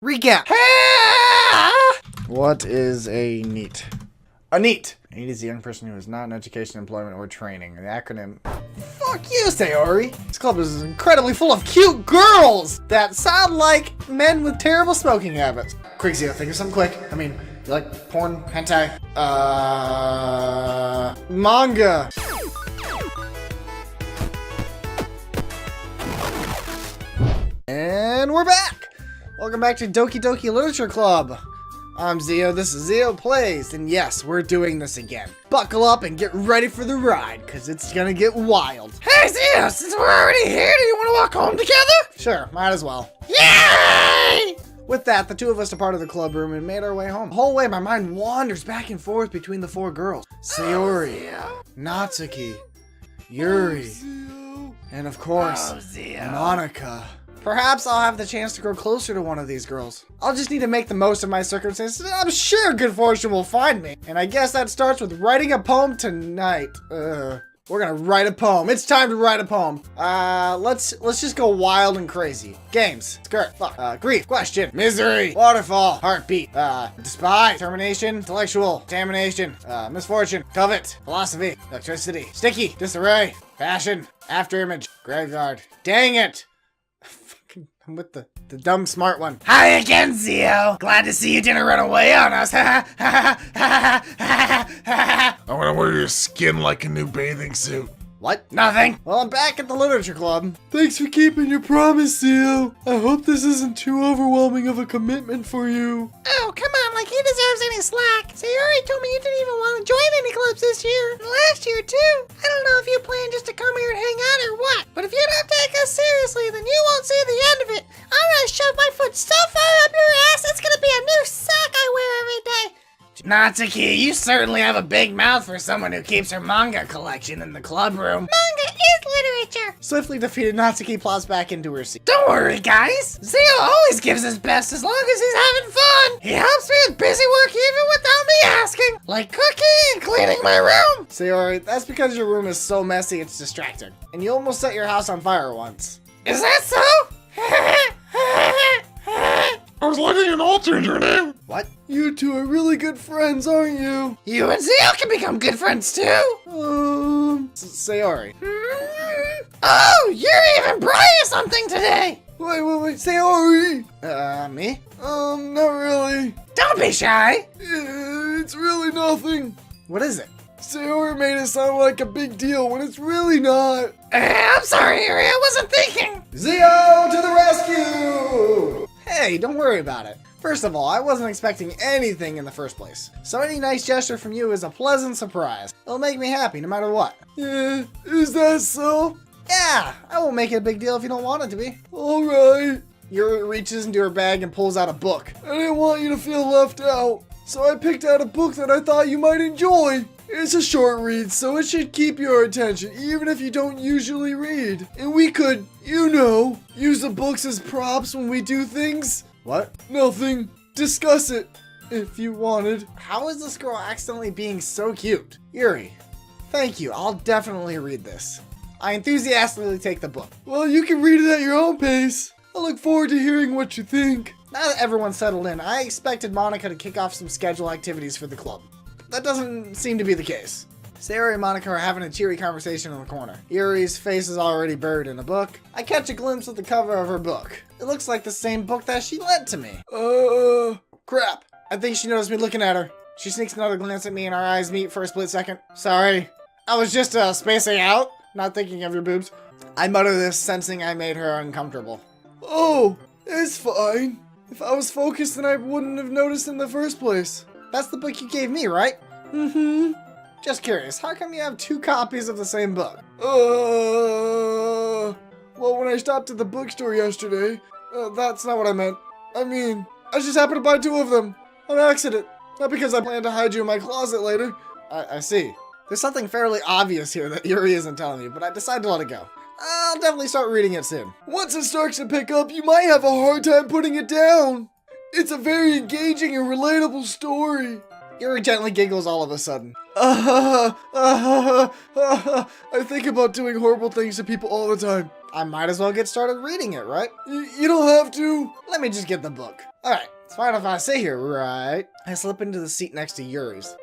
Recap. What is a NEET? A NEET. A NEET is a young person who is not in education, employment, or training. The acronym. Fuck you, Sayori. This club is incredibly full of cute girls that sound like men with terrible smoking habits. Quick, Zio, think of something quick. I mean, you like porn, hentai? Manga. And we're back! Welcome back to Doki Doki Literature Club. I'm Zio, this is Zeoplays, and yes, we're doing this again. Buckle up and get ready for the ride, because it's gonna get wild. Hey Zio, since we're already here, do you want to walk home together? Sure, might as well. Yay! With that, the two of us departed the club room and made our way home. The whole way, my mind wanders back and forth between the four girls. Sayori, Natsuki, Yuri, and of course, Monika. Perhaps I'll have the chance to grow closer to one of these girls. I'll just need to make the most of my circumstances. I'm sure good fortune will find me. And I guess that starts with writing a poem tonight. We're gonna write a poem. It's time to write a poem. Let's just go wild and crazy. Games, skirt, fuck, grief, question, misery, waterfall, heartbeat, despise, determination, intellectual, contamination, misfortune, covet, philosophy, electricity, sticky, disarray, passion, afterimage, graveyard. Dang it! I'm with the dumb smart one. Hi again, Zio. Glad to see you didn't run away on us. I want to wear your skin like a new bathing suit. What? Nothing. Well, I'm back at the literature club. Thanks for keeping your promise, Zio. I hope this isn't too overwhelming of a commitment for you. Oh, come on, like he deserves any slack. Sayori told me you didn't even want to join any clubs this year. And last year, too. I don't know if you plan just to come here and hang out or what. But if you don't take us seriously, then you won't see the end of it. I'm gonna shove my foot so far up your ass, it's gonna be a new sock I wear every day. Natsuki, you certainly have a big mouth for someone who keeps her manga collection in the club room. Manga is literature. Swiftly defeated, Natsuki plops back into her seat. Don't worry, guys. Zio always gives his best as long as he's having fun. He helps me with busy work even without me asking. Like cooking and cleaning my room. Sayori, that's because your room is so messy it's distracting. And you almost set your house on fire once. Is that so? I was lighting an altar in your name. What? You two are really good friends, aren't you? You and Zio can become good friends too. Sayori. Oh, you're even brought you something today. Wait, Sayori. Me? Not really. Don't be shy. It's really nothing. What is it? Sayori made it sound like a big deal when it's really not. I'm sorry, Yuri, I wasn't thinking. Zio to the rescue! Hey, don't worry about it. First of all, I wasn't expecting anything in the first place. So any nice gesture from you is a pleasant surprise. It'll make me happy no matter what. Yeah, is that so? Yeah, I won't make it a big deal if you don't want it to be. Alright. Yuri reaches into her bag and pulls out a book. I didn't want you to feel left out, so I picked out a book that I thought you might enjoy. It's a short read, so it should keep your attention, even if you don't usually read. And we could, you know, use the books as props when we do things. What? Nothing. Discuss it, if you wanted. How is this girl accidentally being so cute? Yuri, thank you. I'll definitely read this. I enthusiastically take the book. Well, you can read it at your own pace. I look forward to hearing what you think. Now that everyone's settled in, I expected Monika to kick off some scheduled activities for the club. That doesn't seem to be the case. Sayori and Monika are having a cheery conversation in the corner. Yuri's face is already buried in a book. I catch a glimpse of the cover of her book. It looks like the same book that she lent to me. Crap. I think she noticed me looking at her. She sneaks another glance at me and our eyes meet for a split second. Sorry. I was just spacing out, not thinking of your boobs. I mutter this, sensing I made her uncomfortable. Oh, it's fine. If I was focused, then I wouldn't have noticed in the first place. That's the book you gave me, right? Mm-hmm. Just curious, how come you have two copies of the same book? Well, when I stopped at the bookstore yesterday, that's not what I meant. I mean, I just happened to buy two of them. On accident. Not because I plan to hide you in my closet later. I see. There's something fairly obvious here that Yuri isn't telling me, but I decided to let it go. I'll definitely start reading it soon. Once it starts to pick up, you might have a hard time putting it down. It's a very engaging and relatable story. Yuri gently giggles all of a sudden. I think about doing horrible things to people all the time. I might as well get started reading it, right? You don't have to. Let me just get the book. Alright, it's fine if I sit here, right? I slip into the seat next to Yuri's.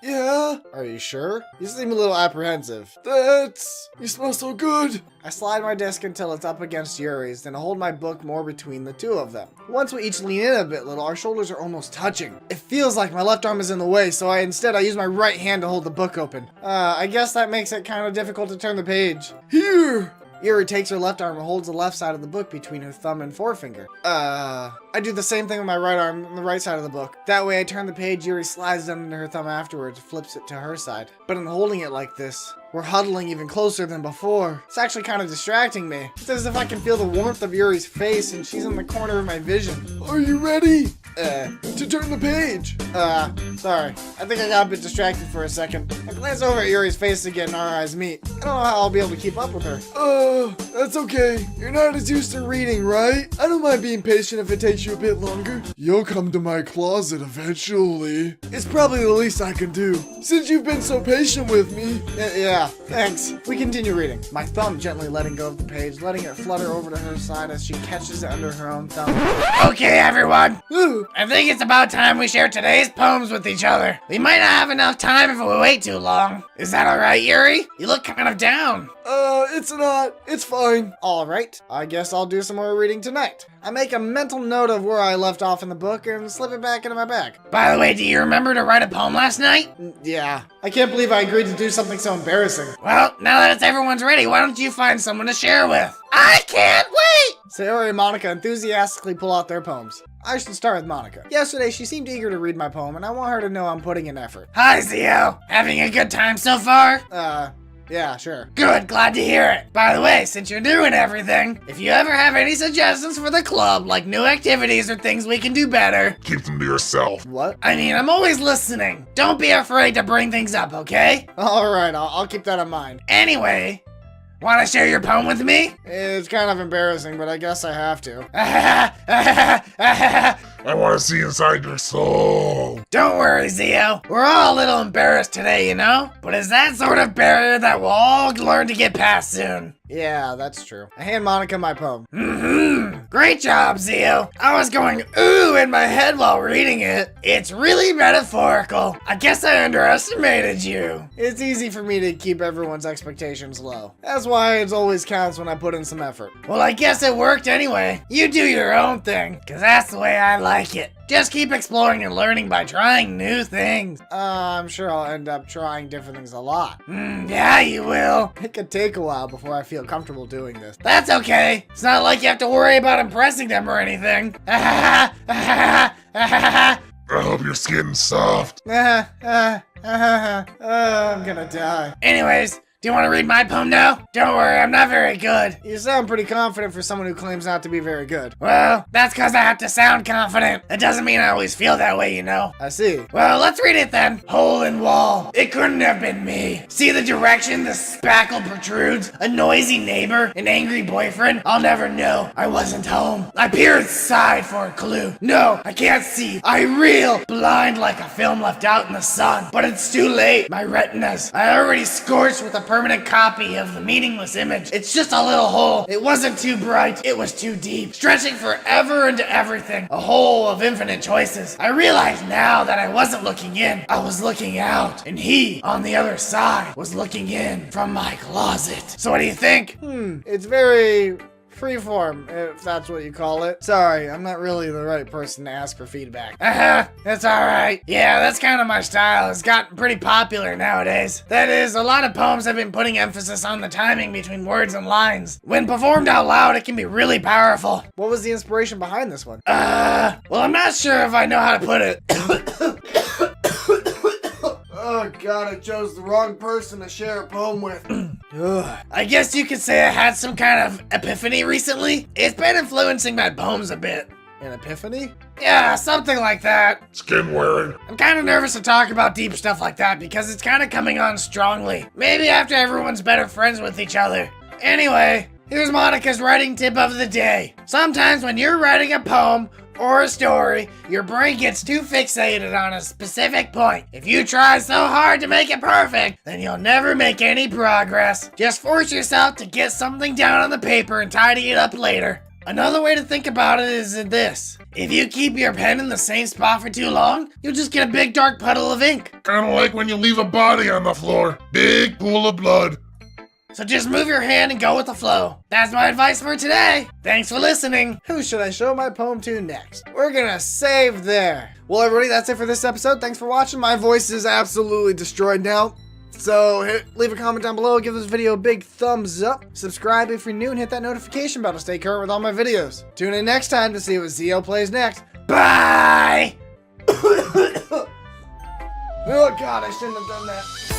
Yeah? Are you sure? You seem a little apprehensive. You smell so good. I slide my desk until it's up against Yuri's, then I hold my book more between the two of them. Once we each lean in a bit little, our shoulders are almost touching. It feels like my left arm is in the way, so I use my right hand to hold the book open. I guess that makes it kind of difficult to turn the page. Here! Yuri takes her left arm and holds the left side of the book between her thumb and forefinger. I do the same thing with my right arm on the right side of the book. That way I turn the page, Yuri slides it under her thumb afterwards, flips it to her side. But in holding it like this, we're huddling even closer than before. It's actually kind of distracting me. It's as if I can feel the warmth of Yuri's face and she's in the corner of my vision. Are you ready? To turn the page. Sorry. I think I got a bit distracted for a second. I glance over at Yuri's face again and our eyes meet. I don't know how I'll be able to keep up with her. That's okay. You're not as used to reading, right? I don't mind being patient if it takes you a bit longer. You'll come to my closet eventually. It's probably the least I can do, since you've been so patient with me. Yeah, thanks. We continue reading. My thumb gently letting go of the page, letting it flutter over to her side as she catches it under her own thumb. Okay, everyone. I think it's about time we share today's poems with each other. We might not have enough time if we wait too long. Is that alright, Yuri? You look kind of down. It's not. It's fine. Alright, I guess I'll do some more reading tonight. I make a mental note of where I left off in the book and slip it back into my bag. By the way, do you remember to write a poem last night? Yeah. I can't believe I agreed to do something so embarrassing. Well, now that everyone's ready, why don't you find someone to share with? I can't wait! Sayori and Monica enthusiastically pull out their poems. I should start with Monica. Yesterday, she seemed eager to read my poem, and I want her to know I'm putting in effort. Hi, Zio. Having a good time so far? Yeah, sure. Good, glad to hear it. By the way, since you're doing everything, if you ever have any suggestions for the club, like new activities or things we can do better, Keep them to yourself. What? I mean, I'm always listening. Don't be afraid to bring things up, okay? Alright, I'll keep that in mind. Anyway, want to share your poem with me? It's kind of embarrassing, but I guess I have to. I want to see inside your soul. Don't worry, Zio. We're all a little embarrassed today, you know? But it's that sort of barrier that we'll all learn to get past soon. Yeah, that's true. I hand Monica my poem. Great job, Zio. I was going ooh in my head while reading it. It's really metaphorical. I guess I underestimated you. It's easy for me to keep everyone's expectations low. That's why it always counts when I put in some effort. Well, I guess it worked anyway. You do your own thing, cause that's the way I like it. Just keep exploring and learning by trying new things. I'm sure I'll end up trying different things a lot. Yeah, you will. It could take a while before I feel comfortable doing this. That's okay. It's not like you have to worry about impressing them or anything. I hope your skin's soft. I'm gonna die. Anyways, do you want to read my poem now? Don't worry, I'm not very good. You sound pretty confident for someone who claims not to be very good. Well, that's because I have to sound confident. It doesn't mean I always feel that way, you know. I see. Well, let's read it then. Hole in wall. It couldn't have been me. See the direction the spackle protrudes? A noisy neighbor? An angry boyfriend? I'll never know. I wasn't home. I peer inside for a clue. No, I can't see. I reel. Blind like a film left out in the sun. But it's too late. My retinas. I already scorched with a permanent copy of the meaningless image. It's just a little hole. It wasn't too bright. It was too deep. Stretching forever into everything. A hole of infinite choices. I realize now that I wasn't looking in. I was looking out. And he, on the other side, was looking in from my closet. So what do you think? It's very freeform, if that's what you call it. Sorry, I'm not really the right person to ask for feedback. That's alright. Yeah, that's kind of my style. It's gotten pretty popular nowadays. That is, a lot of poems have been putting emphasis on the timing between words and lines. When performed out loud, it can be really powerful. What was the inspiration behind this one? Well, I'm not sure if I know how to put it. Oh god, I chose the wrong person to share a poem with. I guess you could say I had some kind of epiphany recently. It's been influencing my poems a bit. An epiphany? Yeah, something like that. Skin wearing. I'm kind of nervous to talk about deep stuff like that because it's kind of coming on strongly. Maybe after everyone's better friends with each other. Anyway, here's Monica's writing tip of the day. Sometimes when you're writing a poem, or a story, your brain gets too fixated on a specific point. If you try so hard to make it perfect, then you'll never make any progress. Just force yourself to get something down on the paper and tidy it up later. Another way to think about it is this. If you keep your pen in the same spot for too long, you'll just get a big dark puddle of ink. Kinda like when you leave a body on the floor. Big pool of blood. So just move your hand and go with the flow. That's my advice for today. Thanks for listening. Who should I show my poem to next? We're gonna save there. Well, everybody, that's it for this episode. Thanks for watching. My voice is absolutely destroyed now. So leave a comment down below, give this video a big thumbs up, subscribe if you're new, and hit that notification bell to stay current with all my videos. Tune in next time to see what Zeoplays next. Bye! Oh god, I shouldn't have done that.